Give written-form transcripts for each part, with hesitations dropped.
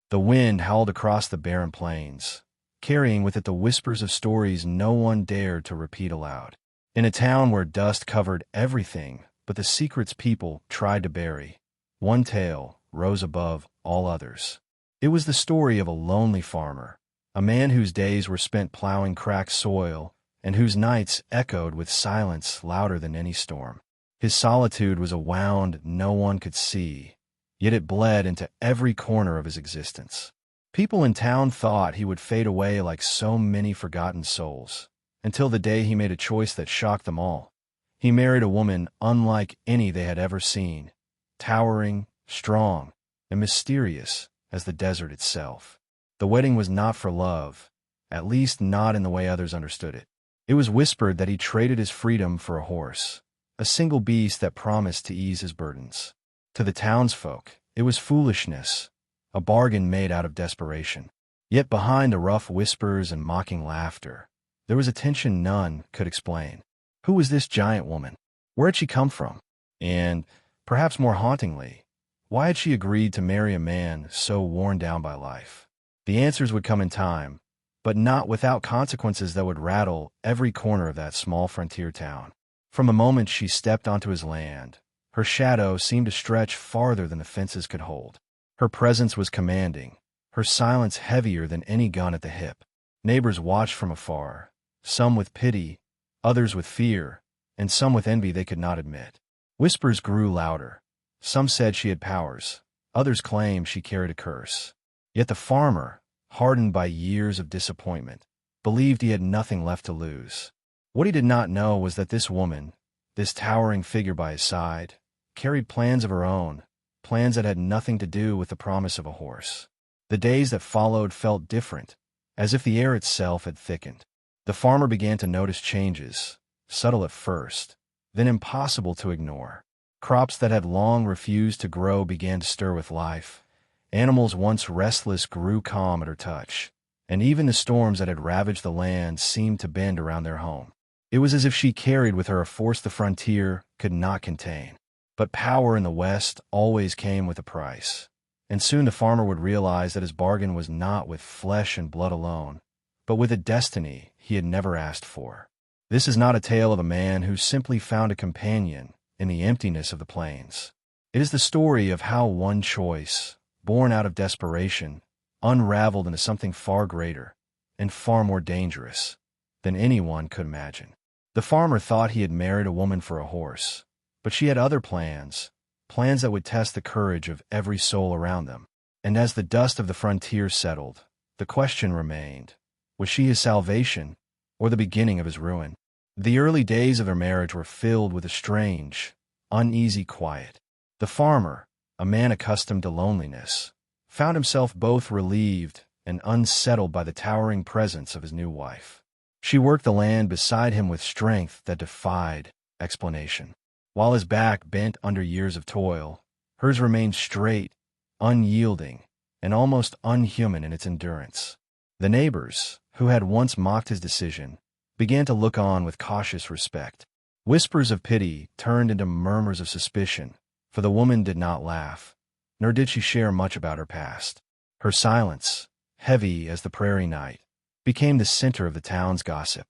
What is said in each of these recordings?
The wind howled across the barren plains, carrying with it the whispers of stories no one dared to repeat aloud. In a town where dust covered everything but the secrets people tried to bury, one tale rose above all others. It was the story of a lonely farmer, a man whose days were spent plowing cracked soil and whose nights echoed with silence louder than any storm. His solitude was a wound no one could see, yet it bled into every corner of his existence. People in town thought he would fade away like so many forgotten souls, until the day he made a choice that shocked them all. He married a woman unlike any they had ever seen, towering, strong, and mysterious as the desert itself. The wedding was not for love, at least not in the way others understood it. It was whispered that he traded his freedom for a horse, a single beast that promised to ease his burdens. To the townsfolk, it was foolishness, a bargain made out of desperation. Yet behind the rough whispers and mocking laughter, there was a tension none could explain. Who was this giant woman? Where had she come from? And, perhaps more hauntingly, why had she agreed to marry a man so worn down by life? The answers would come in time, but not without consequences that would rattle every corner of that small frontier town. From the moment she stepped onto his land, her shadow seemed to stretch farther than the fences could hold. Her presence was commanding, her silence heavier than any gun at the hip. Neighbors watched from afar, some with pity, others with fear, and some with envy they could not admit. Whispers grew louder. Some said she had powers, others claimed she carried a curse. Yet the farmer, hardened by years of disappointment, believed he had nothing left to lose. What he did not know was that this woman, this towering figure by his side, carried plans of her own, plans that had nothing to do with the promise of a horse. The days that followed felt different, as if the air itself had thickened. The farmer began to notice changes, subtle at first, then impossible to ignore. Crops that had long refused to grow began to stir with life. Animals once restless grew calm at her touch, and even the storms that had ravaged the land seemed to bend around their home. It was as if she carried with her a force the frontier could not contain. But power in the West always came with a price, and soon the farmer would realize that his bargain was not with flesh and blood alone, but with a destiny he had never asked for. This is not a tale of a man who simply found a companion in the emptiness of the plains. It is the story of how one choice, born out of desperation, unraveled into something far greater and far more dangerous than anyone could imagine. The farmer thought he had married a woman for a horse, but she had other plans, plans that would test the courage of every soul around them. And as the dust of the frontier settled, the question remained, was she his salvation or the beginning of his ruin? The early days of their marriage were filled with a strange, uneasy quiet. The farmer, a man accustomed to loneliness, found himself both relieved and unsettled by the towering presence of his new wife. She worked the land beside him with strength that defied explanation. While his back bent under years of toil, hers remained straight, unyielding, and almost unhuman in its endurance. The neighbors, who had once mocked his decision, began to look on with cautious respect. Whispers of pity turned into murmurs of suspicion, for the woman did not laugh, nor did she share much about her past. Her silence, heavy as the prairie night, became the center of the town's gossip.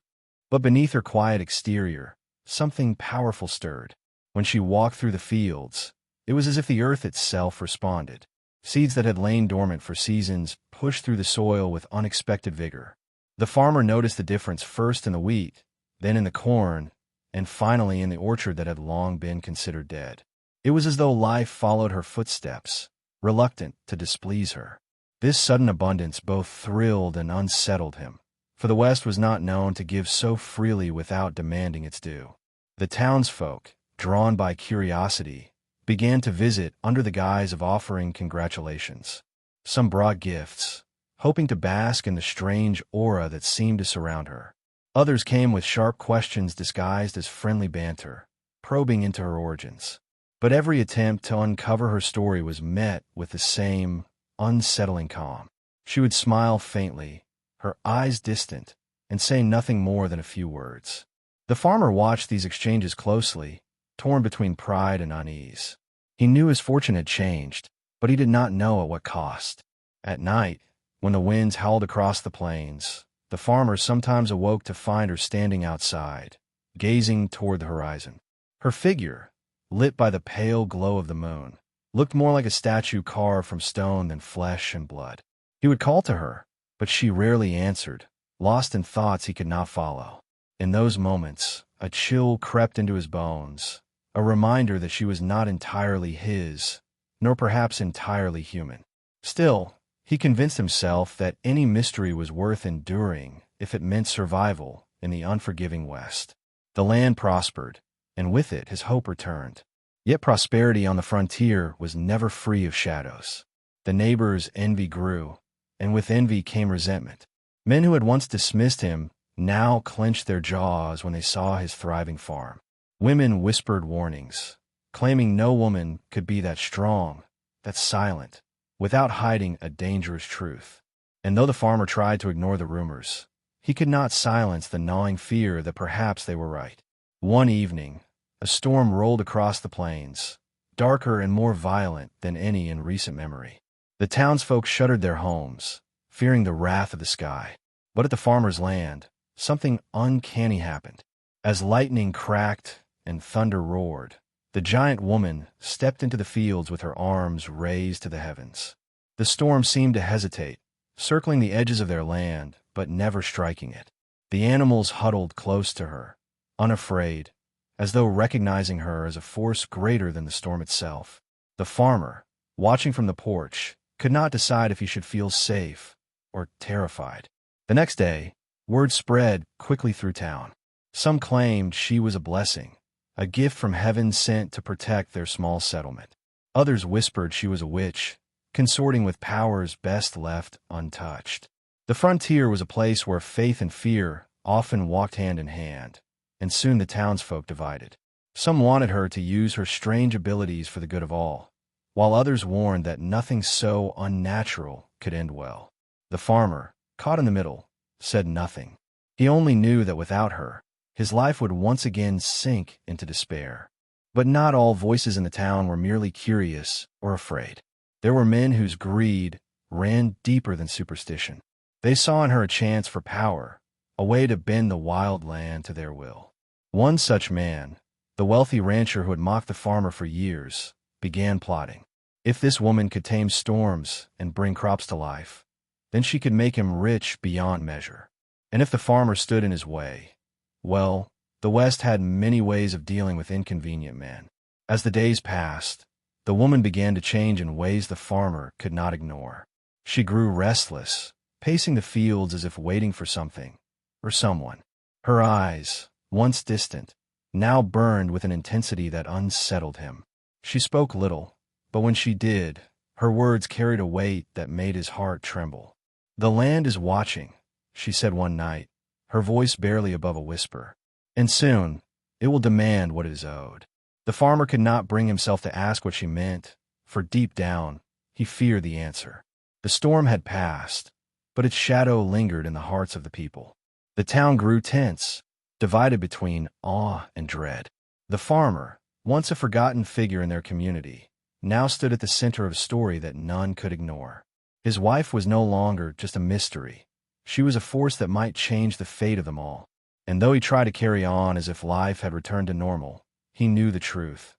But beneath her quiet exterior, something powerful stirred. When she walked through the fields, it was as if the earth itself responded. Seeds that had lain dormant for seasons pushed through the soil with unexpected vigor. The farmer noticed the difference first in the wheat, then in the corn, and finally in the orchard that had long been considered dead. It was as though life followed her footsteps, reluctant to displease her. This sudden abundance both thrilled and unsettled him, for the West was not known to give so freely without demanding its due. The townsfolk, drawn by curiosity, began to visit under the guise of offering congratulations. Some brought gifts, hoping to bask in the strange aura that seemed to surround her. Others came with sharp questions disguised as friendly banter, probing into her origins. But every attempt to uncover her story was met with the same unsettling calm. She would smile faintly, her eyes distant, and say nothing more than a few words. The farmer watched these exchanges closely, torn between pride and unease. He knew his fortune had changed, but he did not know at what cost. At night, when the winds howled across the plains, the farmer sometimes awoke to find her standing outside, gazing toward the horizon. Her figure, lit by the pale glow of the moon, looked more like a statue carved from stone than flesh and blood. He would call to her, but she rarely answered, lost in thoughts he could not follow. In those moments, a chill crept into his bones, a reminder that she was not entirely his, nor perhaps entirely human. Still, he convinced himself that any mystery was worth enduring if it meant survival in the unforgiving West. The land prospered, and with it his hope returned. Yet prosperity on the frontier was never free of shadows. The neighbors' envy grew, and with envy came resentment. Men who had once dismissed him now clenched their jaws when they saw his thriving farm. Women whispered warnings, claiming no woman could be that strong, that silent, without hiding a dangerous truth. And though the farmer tried to ignore the rumors, he could not silence the gnawing fear that perhaps they were right. One evening, a storm rolled across the plains, darker and more violent than any in recent memory. The townsfolk shuttered their homes, fearing the wrath of the sky. But at the farmer's land, something uncanny happened. As lightning cracked and thunder roared, the giant woman stepped into the fields with her arms raised to the heavens. The storm seemed to hesitate, circling the edges of their land, but never striking it. The animals huddled close to her, unafraid, as though recognizing her as a force greater than the storm itself. The farmer, watching from the porch, could not decide if he should feel safe or terrified. The next day, word spread quickly through town. Some claimed she was a blessing, a gift from heaven sent to protect their small settlement. Others whispered she was a witch, consorting with powers best left untouched. The frontier was a place where faith and fear often walked hand in hand, and soon the townsfolk divided. Some wanted her to use her strange abilities for the good of all, while others warned that nothing so unnatural could end well. The farmer, caught in the middle, said nothing. He only knew that without her, his life would once again sink into despair. But not all voices in the town were merely curious or afraid. There were men whose greed ran deeper than superstition. They saw in her a chance for power, a way to bend the wild land to their will. One such man, the wealthy rancher who had mocked the farmer for years, began plotting. If this woman could tame storms and bring crops to life, then she could make him rich beyond measure. And if the farmer stood in his way, well, the West had many ways of dealing with inconvenient men. As the days passed, the woman began to change in ways the farmer could not ignore. She grew restless, pacing the fields as if waiting for something or someone. Her eyes, once distant, now burned with an intensity that unsettled him. She spoke little, but when she did, her words carried a weight that made his heart tremble. "The land is watching," she said one night, her voice barely above a whisper. "And soon, it will demand what it is owed." The farmer could not bring himself to ask what she meant, for deep down, he feared the answer. The storm had passed, but its shadow lingered in the hearts of the people. The town grew tense, divided between awe and dread. The farmer, once a forgotten figure in their community, now stood at the center of a story that none could ignore. His wife was no longer just a mystery. She was a force that might change the fate of them all. And though he tried to carry on as if life had returned to normal, he knew the truth.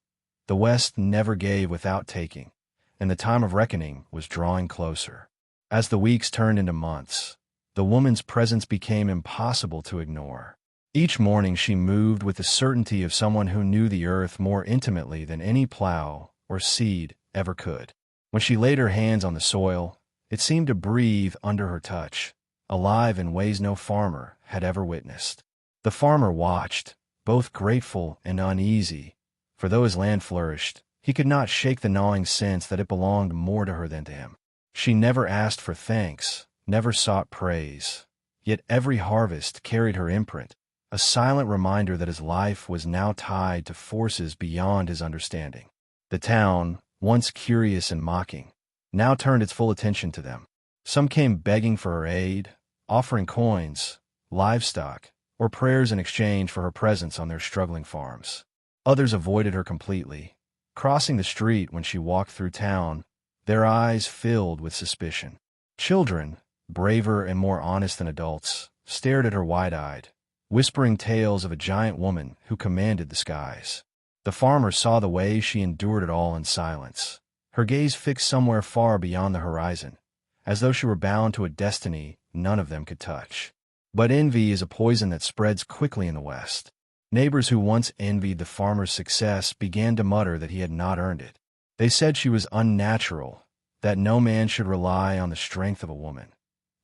The West never gave without taking, and the time of reckoning was drawing closer. As the weeks turned into months, the woman's presence became impossible to ignore. Each morning she moved with the certainty of someone who knew the earth more intimately than any plow or seed ever could. When she laid her hands on the soil, it seemed to breathe under her touch, alive in ways no farmer had ever witnessed. The farmer watched, both grateful and uneasy, for though his land flourished, he could not shake the gnawing sense that it belonged more to her than to him. She never asked for thanks, never sought praise, yet every harvest carried her imprint, a silent reminder that his life was now tied to forces beyond his understanding. The town, once curious and mocking, now turned its full attention to them. Some came begging for her aid, offering coins, livestock, or prayers in exchange for her presence on their struggling farms. Others avoided her completely, crossing the street when she walked through town, their eyes filled with suspicion. Children, braver and more honest than adults, stared at her wide-eyed, whispering tales of a giant woman who commanded the skies. The farmer saw the way she endured it all in silence, her gaze fixed somewhere far beyond the horizon, as though she were bound to a destiny none of them could touch. But envy is a poison that spreads quickly in the West. Neighbors who once envied the farmer's success began to mutter that he had not earned it. They said she was unnatural, that no man should rely on the strength of a woman,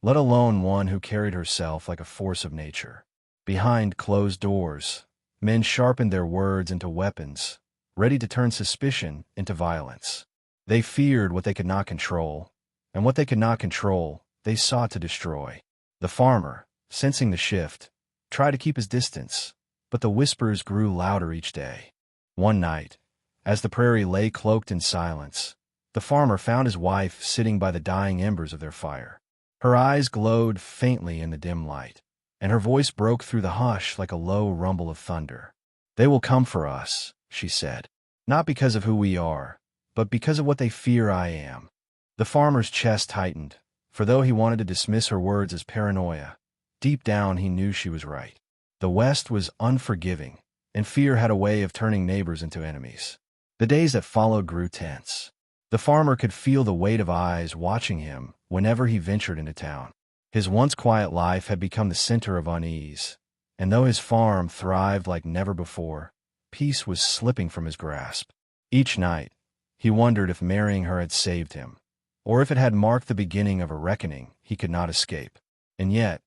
let alone one who carried herself like a force of nature. Behind closed doors, men sharpened their words into weapons, ready to turn suspicion into violence. They feared what they could not control, and what they could not control, they sought to destroy. The farmer, sensing the shift, tried to keep his distance, but the whispers grew louder each day. One night, as the prairie lay cloaked in silence, the farmer found his wife sitting by the dying embers of their fire. Her eyes glowed faintly in the dim light, and her voice broke through the hush like a low rumble of thunder. "They will come for us," she said, "not because of who we are, but because of what they fear I am." The farmer's chest tightened, for though he wanted to dismiss her words as paranoia, deep down he knew she was right. The West was unforgiving, and fear had a way of turning neighbors into enemies. The days that followed grew tense. The farmer could feel the weight of eyes watching him whenever he ventured into town. His once quiet life had become the center of unease, and though his farm thrived like never before, peace was slipping from his grasp. Each night, he wondered if marrying her had saved him, or if it had marked the beginning of a reckoning he could not escape. And yet,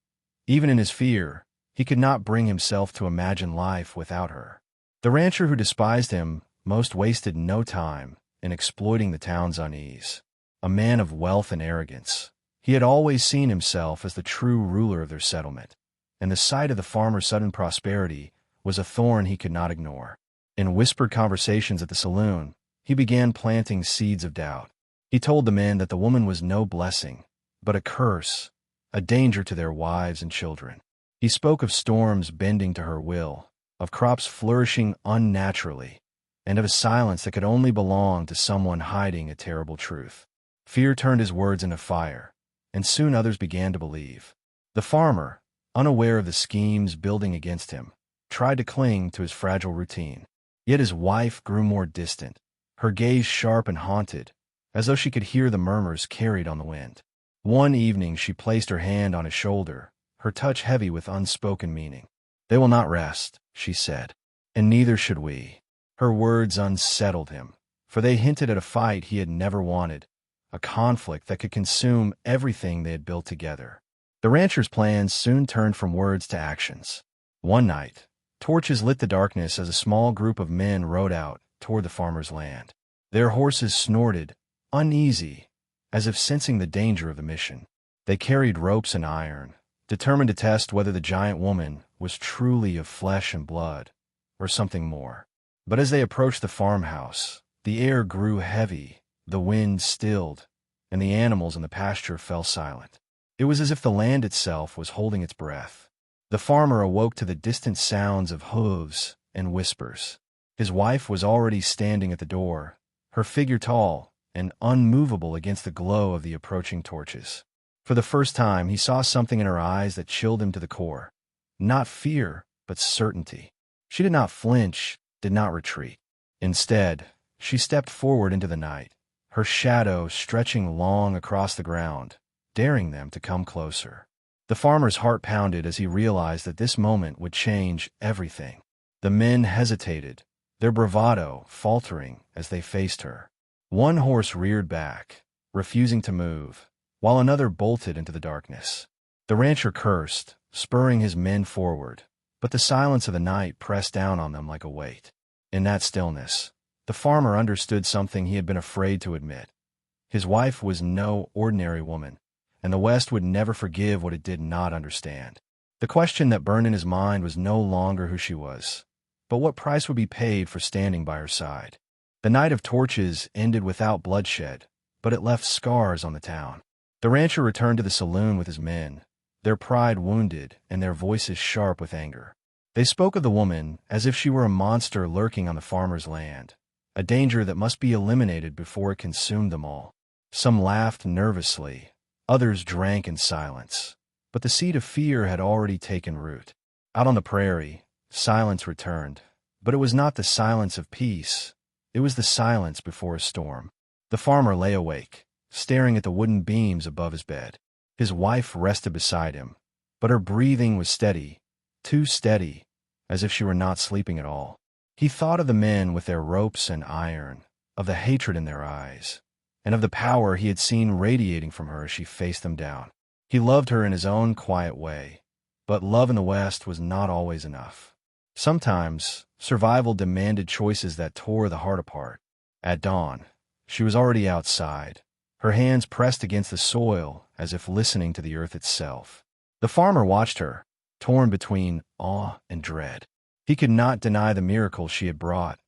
even in his fear, he could not bring himself to imagine life without her. The rancher who despised him most wasted no time in exploiting the town's unease. A man of wealth and arrogance, he had always seen himself as the true ruler of their settlement, and the sight of the farmer's sudden prosperity was a thorn he could not ignore. In whispered conversations at the saloon, he began planting seeds of doubt. He told the men that the woman was no blessing, but a curse, a danger to their wives and children. He spoke of storms bending to her will, of crops flourishing unnaturally, and of a silence that could only belong to someone hiding a terrible truth. Fear turned his words into fire, and soon others began to believe. The farmer, unaware of the schemes building against him, tried to cling to his fragile routine. Yet his wife grew more distant, her gaze sharp and haunted, as though she could hear the murmurs carried on the wind. One evening she placed her hand on his shoulder, her touch heavy with unspoken meaning. "They will not rest," she said, "and neither should we." Her words unsettled him, for they hinted at a fight he had never wanted, a conflict that could consume everything they had built together. The rancher's plans soon turned from words to actions. One night, torches lit the darkness as a small group of men rode out toward the farmer's land. Their horses snorted, uneasy, as if sensing the danger of the mission. They carried ropes and iron, determined to test whether the giant woman was truly of flesh and blood, or something more. But as they approached the farmhouse, the air grew heavy, the wind stilled, and the animals in the pasture fell silent. It was as if the land itself was holding its breath. The farmer awoke to the distant sounds of hooves and whispers. His wife was already standing at the door, her figure tall and unmovable against the glow of the approaching torches. For the first time, he saw something in her eyes that chilled him to the core. Not fear, but certainty. She did not flinch, did not retreat. Instead, she stepped forward into the night, her shadow stretching long across the ground, daring them to come closer. The farmer's heart pounded as he realized that this moment would change everything. The men hesitated, their bravado faltering as they faced her. One horse reared back, refusing to move, while another bolted into the darkness. The rancher cursed, spurring his men forward, but the silence of the night pressed down on them like a weight. In that stillness, the farmer understood something he had been afraid to admit. His wife was no ordinary woman, and the West would never forgive what it did not understand. The question that burned in his mind was no longer who she was, but what price would be paid for standing by her side. The night of torches ended without bloodshed, but it left scars on the town. The rancher returned to the saloon with his men, their pride wounded and their voices sharp with anger. They spoke of the woman as if she were a monster lurking on the farmer's land, a danger that must be eliminated before it consumed them all. Some laughed nervously, Others drank in silence. But the seed of fear had already taken root. Out on the prairie, silence returned. But it was not the silence of peace. It was the silence before a storm. The farmer lay awake, staring at the wooden beams above his bed. His wife rested beside him, but her breathing was steady, too steady, as if she were not sleeping at all. He thought of the men with their ropes and iron, of the hatred in their eyes, and of the power he had seen radiating from her as she faced them down. He loved her in his own quiet way, but love in the West was not always enough. Sometimes, survival demanded choices that tore the heart apart. At dawn, she was already outside, her hands pressed against the soil as if listening to the earth itself. The farmer watched her, torn between awe and dread. He could not deny the miracle she had brought,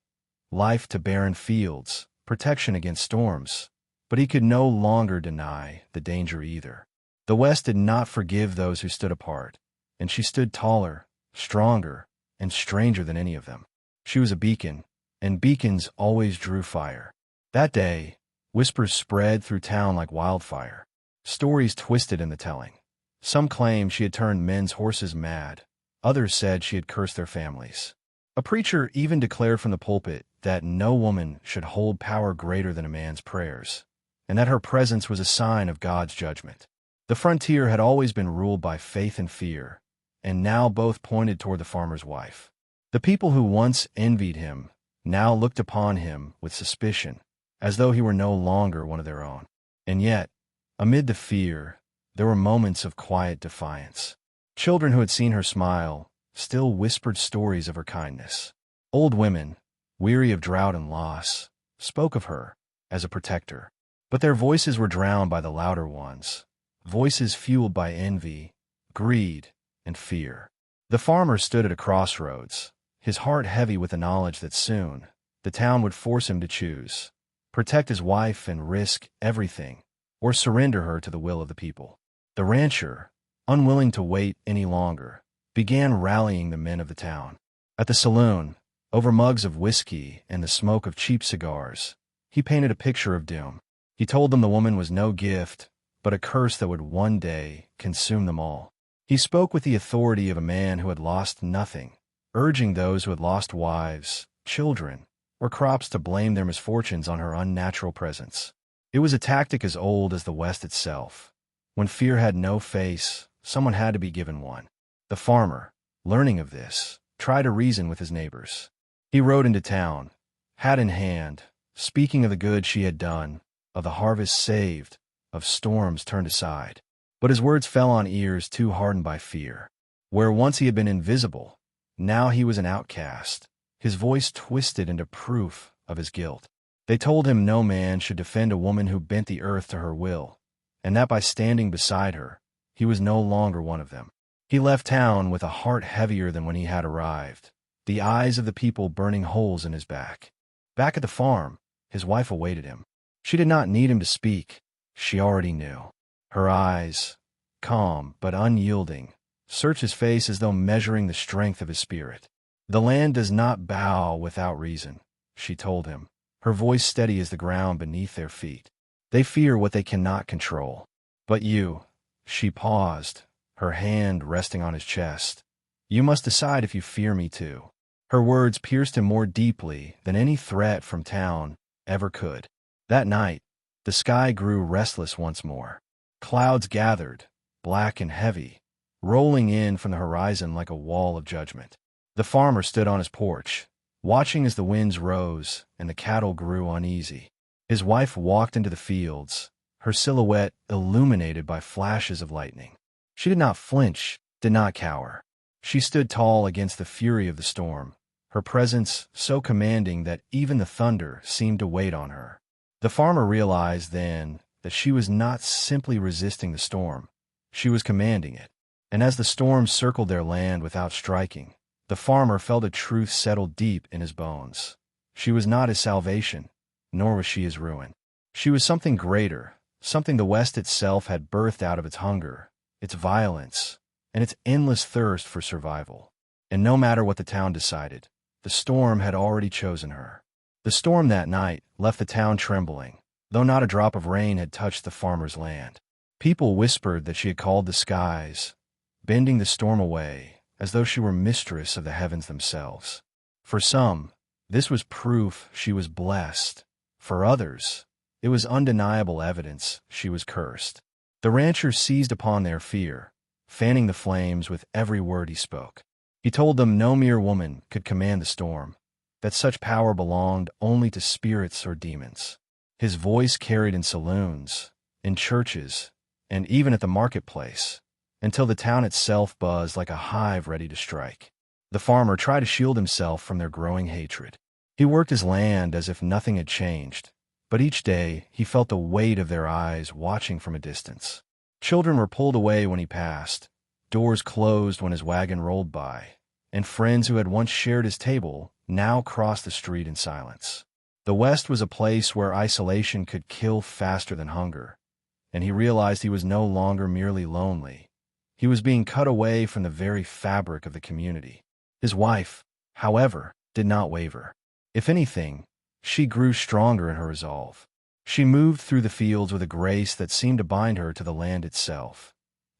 life to barren fields, protection against storms, but he could no longer deny the danger either. The West did not forgive those who stood apart, and she stood taller, stronger, and stranger than any of them. She was a beacon, and beacons always drew fire. That day, whispers spread through town like wildfire. Stories twisted in the telling. Some claimed she had turned men's horses mad. Others said she had cursed their families. A preacher even declared from the pulpit that no woman should hold power greater than a man's prayers, and that her presence was a sign of God's judgment. The frontier had always been ruled by faith and fear, and now both pointed toward the farmer's wife. The people who once envied him now looked upon him with suspicion, as though he were no longer one of their own. And yet, amid the fear, there were moments of quiet defiance. Children who had seen her smile still whispered stories of her kindness. Old women, weary of drought and loss, spoke of her as a protector. But their voices were drowned by the louder ones, voices fueled by envy, greed, and fear. The farmer stood at a crossroads, his heart heavy with the knowledge that soon the town would force him to choose: protect his wife and risk everything, or surrender her to the will of the people. The rancher, unwilling to wait any longer, began rallying the men of the town. At the saloon, over mugs of whiskey and the smoke of cheap cigars, he painted a picture of doom. He told them the woman was no gift, but a curse that would one day consume them all. He spoke with the authority of a man who had lost nothing, urging those who had lost wives, children, or crops to blame their misfortunes on her unnatural presence. It was a tactic as old as the West itself. When fear had no face, someone had to be given one. The farmer, learning of this, tried to reason with his neighbors. He rode into town, hat in hand, speaking of the good she had done, of the harvest saved, of storms turned aside. But his words fell on ears too hardened by fear. Where once he had been invisible, now he was an outcast, his voice twisted into proof of his guilt. They told him no man should defend a woman who bent the earth to her will, and that by standing beside her, he was no longer one of them. He left town with a heart heavier than when he had arrived, the eyes of the people burning holes in his back. Back at the farm, his wife awaited him. She did not need him to speak. She already knew. Her eyes, calm but unyielding, searched his face as though measuring the strength of his spirit. "The land does not bow without reason," she told him, her voice steady as the ground beneath their feet. "They fear what they cannot control. But you," she paused, her hand resting on his chest, "you must decide if you fear me too." Her words pierced him more deeply than any threat from town ever could. That night, the sky grew restless once more. Clouds gathered, black and heavy, rolling in from the horizon like a wall of judgment. The farmer stood on his porch, watching as the winds rose and the cattle grew uneasy. His wife walked into the fields, her silhouette illuminated by flashes of lightning. She did not flinch, did not cower. She stood tall against the fury of the storm, her presence so commanding that even the thunder seemed to wait on her. The farmer realized then that she was not simply resisting the storm, she was commanding it. And as the storm circled their land without striking, the farmer felt a truth settle deep in his bones. She was not his salvation, nor was she his ruin. She was something greater, something the West itself had birthed out of its hunger, its violence, and its endless thirst for survival. And no matter what the town decided, the storm had already chosen her. The storm that night left the town trembling, though not a drop of rain had touched the farmer's land. People whispered that she had called the skies, bending the storm away, as though she were mistress of the heavens themselves. For some, this was proof she was blessed. For others, it was undeniable evidence she was cursed. The rancher seized upon their fear, fanning the flames with every word he spoke. He told them no mere woman could command the storm, that such power belonged only to spirits or demons. His voice carried in saloons, in churches, and even at the marketplace, until the town itself buzzed like a hive ready to strike. The farmer tried to shield himself from their growing hatred. He worked his land as if nothing had changed, but each day he felt the weight of their eyes watching from a distance. Children were pulled away when he passed, doors closed when his wagon rolled by, and friends who had once shared his table now crossed the street in silence. The West was a place where isolation could kill faster than hunger, and he realized he was no longer merely lonely. He was being cut away from the very fabric of the community. His wife, however, did not waver. If anything, she grew stronger in her resolve. She moved through the fields with a grace that seemed to bind her to the land itself,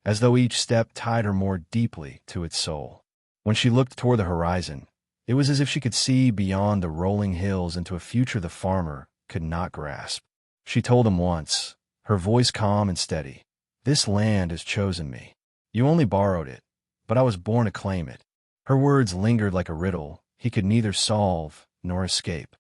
as though each step tied her more deeply to its soul. When she looked toward the horizon, it was as if she could see beyond the rolling hills into a future the farmer could not grasp. She told him once, her voice calm and steady, "This land has chosen me. You only borrowed it, but I was born to claim it." Her words lingered like a riddle he could neither solve nor escape.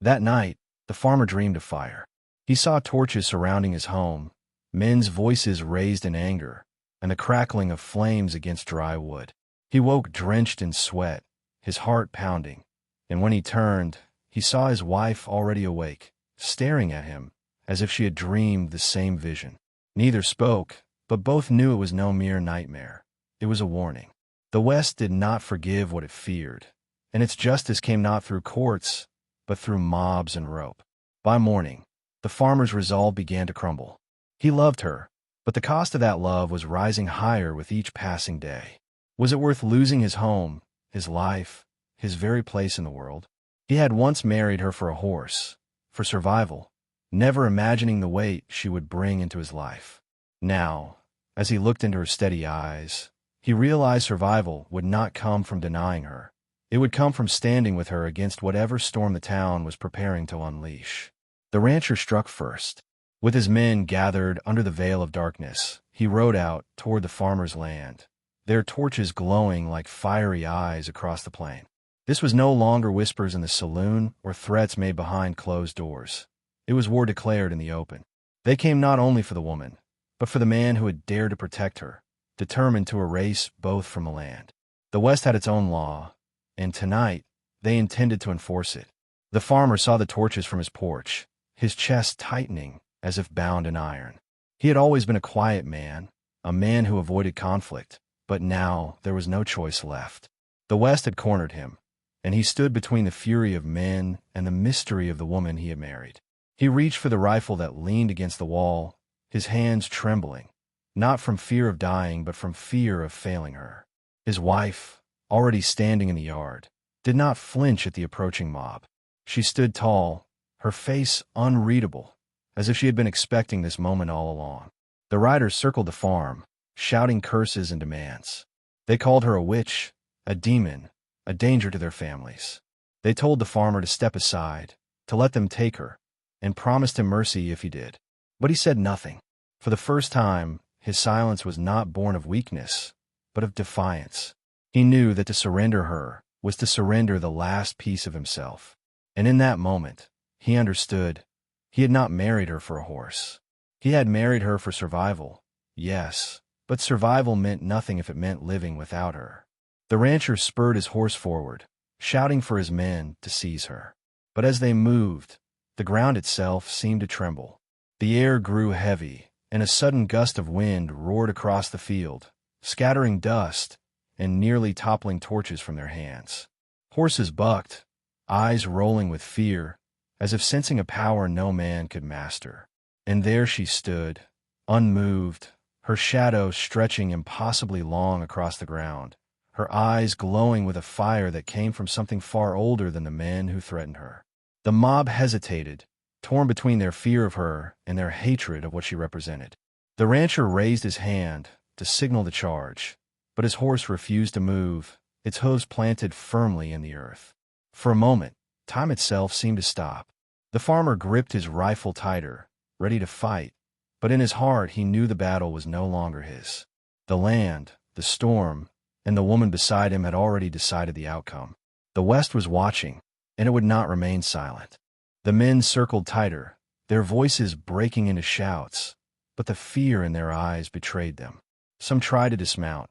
That night, the farmer dreamed of fire. He saw torches surrounding his home, men's voices raised in anger, and the crackling of flames against dry wood. He woke drenched in sweat, his heart pounding, and when he turned, he saw his wife already awake, staring at him as if she had dreamed the same vision. Neither spoke, but both knew it was no mere nightmare. It was a warning. The West did not forgive what it feared, and its justice came not through courts, but through mobs and rope. By morning, the farmer's resolve began to crumble. He loved her, but the cost of that love was rising higher with each passing day. Was it worth losing his home, his life, his very place in the world? He had once married her for a horse, for survival, never imagining the weight she would bring into his life. Now, as he looked into her steady eyes, he realized survival would not come from denying her. It would come from standing with her against whatever storm the town was preparing to unleash. The rancher struck first. With his men gathered under the veil of darkness, he rode out toward the farmer's land, their torches glowing like fiery eyes across the plain. This was no longer whispers in the saloon or threats made behind closed doors. It was war declared in the open. They came not only for the woman, but for the man who had dared to protect her, determined to erase both from the land. The West had its own law, and tonight they intended to enforce it. The farmer saw the torches from his porch, his chest tightening as if bound in iron. He had always been a quiet man, a man who avoided conflict, but now there was no choice left. The West had cornered him, and he stood between the fury of men and the mystery of the woman he had married. He reached for the rifle that leaned against the wall, his hands trembling, not from fear of dying but from fear of failing her. His wife, already standing in the yard, did not flinch at the approaching mob. She stood tall, her face unreadable, as if she had been expecting this moment all along. The riders circled the farm, shouting curses and demands. They called her a witch, a demon, a danger to their families. They told the farmer to step aside, to let them take her, and promised him mercy if he did. But he said nothing. For the first time, his silence was not born of weakness, but of defiance. He knew that to surrender her was to surrender the last piece of himself. And in that moment, he understood. He had not married her for a horse. He had married her for survival, yes, but survival meant nothing if it meant living without her. The rancher spurred his horse forward, shouting for his men to seize her. But as they moved, the ground itself seemed to tremble. The air grew heavy, and a sudden gust of wind roared across the field, scattering dust and nearly toppling torches from their hands. Horses bucked, eyes rolling with fear, as if sensing a power no man could master. And there she stood, unmoved, her shadow stretching impossibly long across the ground, her eyes glowing with a fire that came from something far older than the men who threatened her. The mob hesitated, torn between their fear of her and their hatred of what she represented. The rancher raised his hand to signal the charge, but his horse refused to move, its hooves planted firmly in the earth. For a moment, time itself seemed to stop. The farmer gripped his rifle tighter, ready to fight, but in his heart he knew the battle was no longer his. The land, the storm, and the woman beside him had already decided the outcome. The West was watching, and it would not remain silent. The men circled tighter, their voices breaking into shouts, but the fear in their eyes betrayed them. Some tried to dismount,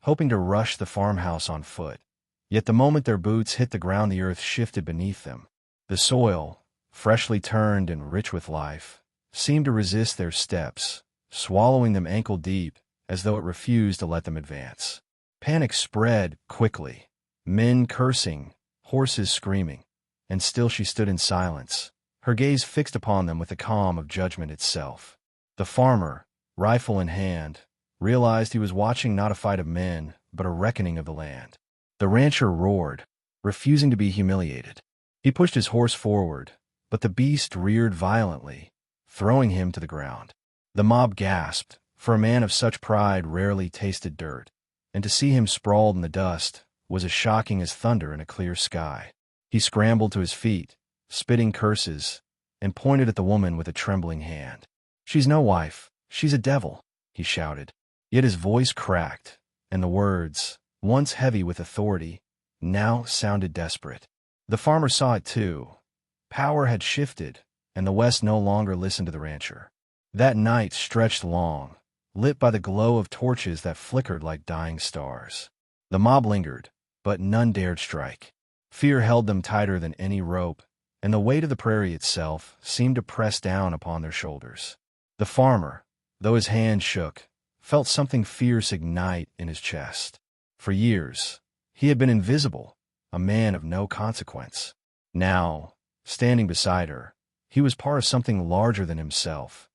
hoping to rush the farmhouse on foot. Yet the moment their boots hit the ground, the earth shifted beneath them. The soil, freshly turned and rich with life, seemed to resist their steps, swallowing them ankle-deep, as though it refused to let them advance. Panic spread quickly, men cursing, horses screaming, and still she stood in silence, her gaze fixed upon them with the calm of judgment itself. The farmer, rifle in hand, realized he was watching not a fight of men, but a reckoning of the land. The rancher roared, refusing to be humiliated. He pushed his horse forward, but the beast reared violently, throwing him to the ground. The mob gasped, for a man of such pride rarely tasted dirt, and to see him sprawled in the dust was as shocking as thunder in a clear sky. He scrambled to his feet, spitting curses, and pointed at the woman with a trembling hand. "She's no wife, she's a devil," he shouted. Yet his voice cracked, and the words, once heavy with authority, now sounded desperate. The farmer saw it too. Power had shifted, and the West no longer listened to the rancher. That night stretched long, lit by the glow of torches that flickered like dying stars. The mob lingered, but none dared strike. Fear held them tighter than any rope, and the weight of the prairie itself seemed to press down upon their shoulders. The farmer, though his hand shook, felt something fierce ignite in his chest. For years, he had been invisible, a man of no consequence. Now, standing beside her, he was part of something larger than himself,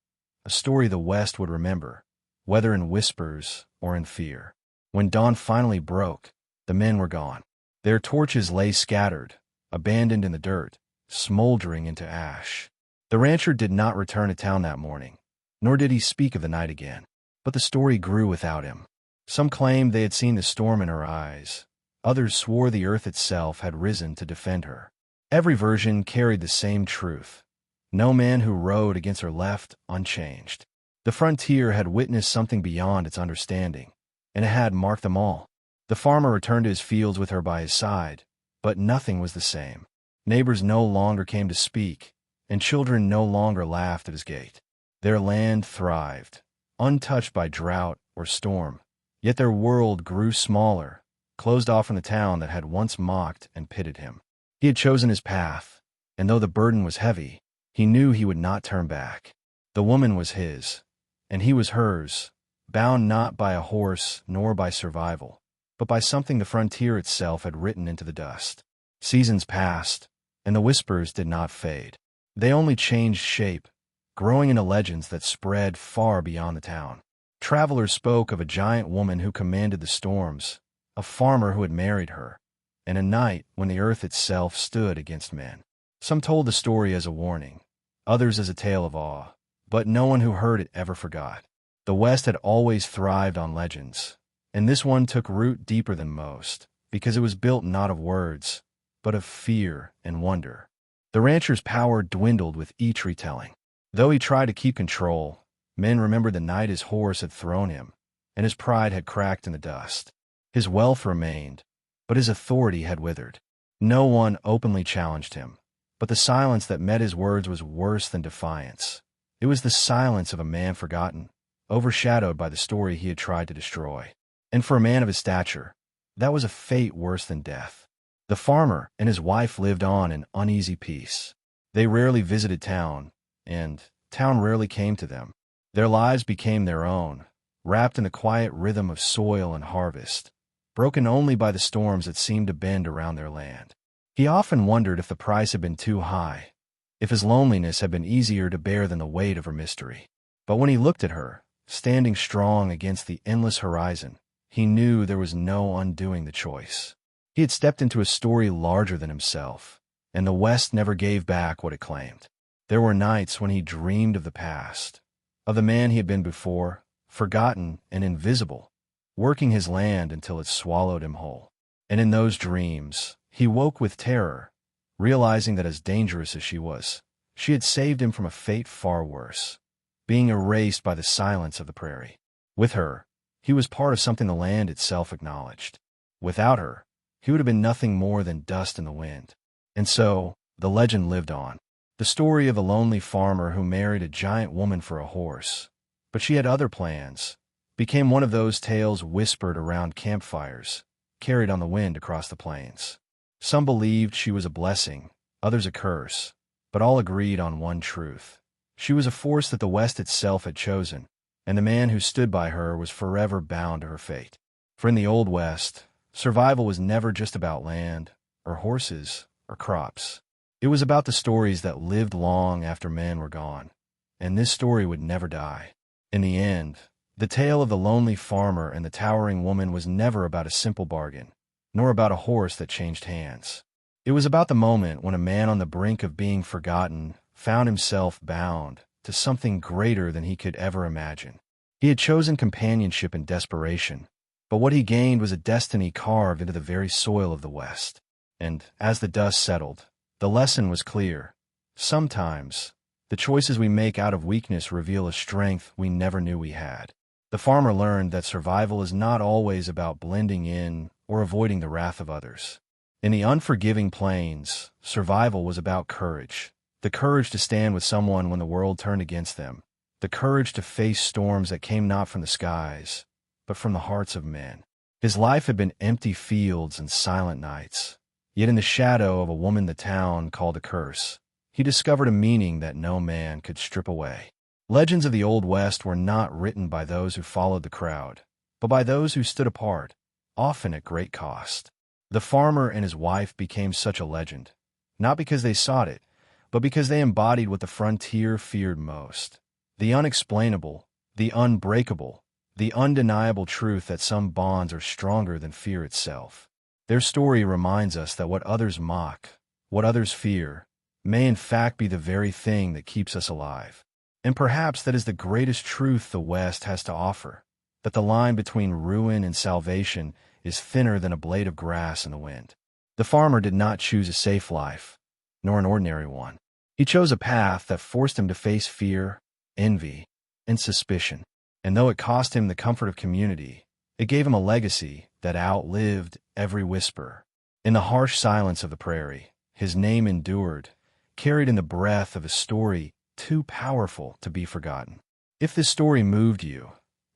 a story the West would remember, whether in whispers or in fear. When dawn finally broke, the men were gone. Their torches lay scattered, abandoned in the dirt, smoldering into ash. The rancher did not return to town that morning, nor did he speak of the night again. But the story grew without him. Some claimed they had seen the storm in her eyes. Others swore the earth itself had risen to defend her. Every version carried the same truth. No man who rode against her left unchanged. The frontier had witnessed something beyond its understanding, and it had marked them all. The farmer returned to his fields with her by his side, but nothing was the same. Neighbors no longer came to speak, and children no longer laughed at his gate. Their land thrived, untouched by drought or storm, yet their world grew smaller, closed off from the town that had once mocked and pitted him. He had chosen his path, and though the burden was heavy, he knew he would not turn back. The woman was his, and he was hers, bound not by a horse nor by survival, but by something the frontier itself had written into the dust. Seasons passed, and the whispers did not fade. They only changed shape, growing into legends that spread far beyond the town. Travelers spoke of a giant woman who commanded the storms, a farmer who had married her, and a night when the earth itself stood against men. Some told the story as a warning, others as a tale of awe, but no one who heard it ever forgot. The West had always thrived on legends, and this one took root deeper than most, because it was built not of words, but of fear and wonder. The rancher's power dwindled with each retelling. Though he tried to keep control, men remembered the night his horse had thrown him, and his pride had cracked in the dust. His wealth remained, but his authority had withered. No one openly challenged him, but the silence that met his words was worse than defiance. It was the silence of a man forgotten, overshadowed by the story he had tried to destroy. And for a man of his stature, that was a fate worse than death. The farmer and his wife lived on in uneasy peace. They rarely visited town, and town rarely came to them. Their lives became their own, wrapped in the quiet rhythm of soil and harvest, broken only by the storms that seemed to bend around their land. He often wondered if the price had been too high, if his loneliness had been easier to bear than the weight of her mystery. But when he looked at her, standing strong against the endless horizon, he knew there was no undoing the choice. He had stepped into a story larger than himself, and the West never gave back what it claimed. There were nights when he dreamed of the past, of the man he had been before, forgotten and invisible, working his land until it swallowed him whole. And in those dreams, he woke with terror, realizing that as dangerous as she had saved him from a fate far worse, being erased by the silence of the prairie. With her, he was part of something the land itself acknowledged. Without her, he would have been nothing more than dust in the wind. And so, the legend lived on. The story of a lonely farmer who married a giant woman for a horse, but she had other plans, became one of those tales whispered around campfires, carried on the wind across the plains. Some believed she was a blessing, others a curse, but all agreed on one truth. She was a force that the West itself had chosen, and the man who stood by her was forever bound to her fate. For in the Old West, survival was never just about land, or horses, or crops. It was about the stories that lived long after men were gone, and this story would never die. In the end, the tale of the lonely farmer and the towering woman was never about a simple bargain, nor about a horse that changed hands. It was about the moment when a man on the brink of being forgotten found himself bound to something greater than he could ever imagine. He had chosen companionship in desperation, but what he gained was a destiny carved into the very soil of the West. And as the dust settled, the lesson was clear. Sometimes, the choices we make out of weakness reveal a strength we never knew we had. The farmer learned that survival is not always about blending in or avoiding the wrath of others. In the unforgiving plains, survival was about courage. The courage to stand with someone when the world turned against them. The courage to face storms that came not from the skies, but from the hearts of men. His life had been empty fields and silent nights. Yet in the shadow of a woman the town called a curse, he discovered a meaning that no man could strip away. Legends of the Old West were not written by those who followed the crowd, but by those who stood apart, often at great cost. The farmer and his wife became such a legend, not because they sought it, but because they embodied what the frontier feared most: the unexplainable, the unbreakable, the undeniable truth that some bonds are stronger than fear itself. Their story reminds us that what others mock, what others fear, may in fact be the very thing that keeps us alive. And perhaps that is the greatest truth the West has to offer, that the line between ruin and salvation is thinner than a blade of grass in the wind. The farmer did not choose a safe life, nor an ordinary one. He chose a path that forced him to face fear, envy, and suspicion. And though it cost him the comfort of community, it gave him a legacy that outlived every whisper. In the harsh silence of the prairie, his name endured, carried in the breath of a story too powerful to be forgotten. If this story moved you,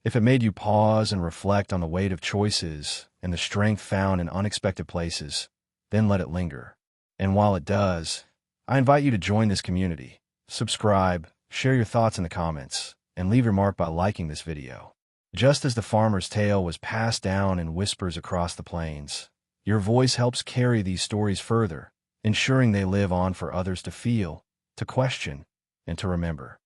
if it made you pause and reflect on the weight of choices and the strength found in unexpected places, then let it linger. And while it does, I invite you to join this community. Subscribe, share your thoughts in the comments, and leave your mark by liking this video. Just as the farmer's tale was passed down in whispers across the plains, your voice helps carry these stories further, ensuring they live on for others to feel, to question, and to remember.